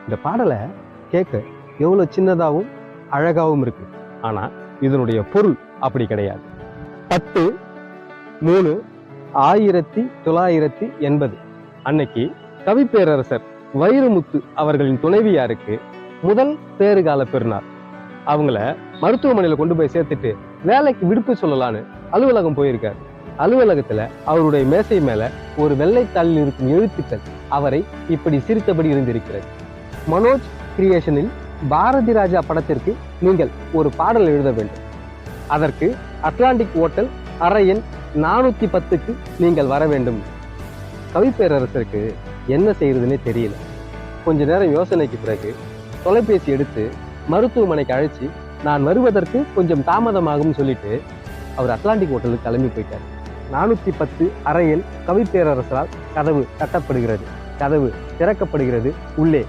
இந்த பாடலை கேட்க எவ்வளோ சின்னதாகவும் அழகாகவும் இருக்கு. ஆனா இதனுடைய பொருள் அப்படி கிடையாது. 10/3/1980 அன்னைக்கு கவிப்பேரரசர் வைரமுத்து அவர்களின் துணைவியாருக்கு முதல் பேறுகால பெருநாள். அவங்கள மருத்துவமனையில கொண்டு போய் சேர்த்துட்டு வேலைக்கு விடுப்பு சொல்லலான்னு அலுவலகம் போயிருக்காரு. அலுவலகத்துல அவருடைய மேசை மேல ஒரு வெள்ளைத்தாளில் இருக்கும் எழுத்துக்கள் அவரை இப்படி சிரித்தபடி இருந்திருக்கிறது. மனோஜ் கிரியேஷனில் பாரதி ராஜா படத்திற்கு நீங்கள் ஒரு பாடல் எழுத வேண்டும். அதற்கு அட்லாண்டிக் ஹோட்டல் அறை எண் 410க்கு நீங்கள் வர வேண்டும். கவிப்பேரரசருக்கு என்ன செய்யறதுன்னே தெரியல. கொஞ்ச நேரம் யோசனைக்கு பிறகு தொலைபேசி எடுத்து மருத்துவமனைக்கு அழைச்சி நான் வருவதற்கு கொஞ்சம் தாமதமாகும் சொல்லிட்டு அவர் அட்லாண்டிக் ஹோட்டலுக்கு கிளம்பி போயிட்டார். 410 அறையில் கவிப்பேரரசரால் கதவு தட்டப்படுகிறது. கதவு திறக்கப்படுகிறது. உள்ளே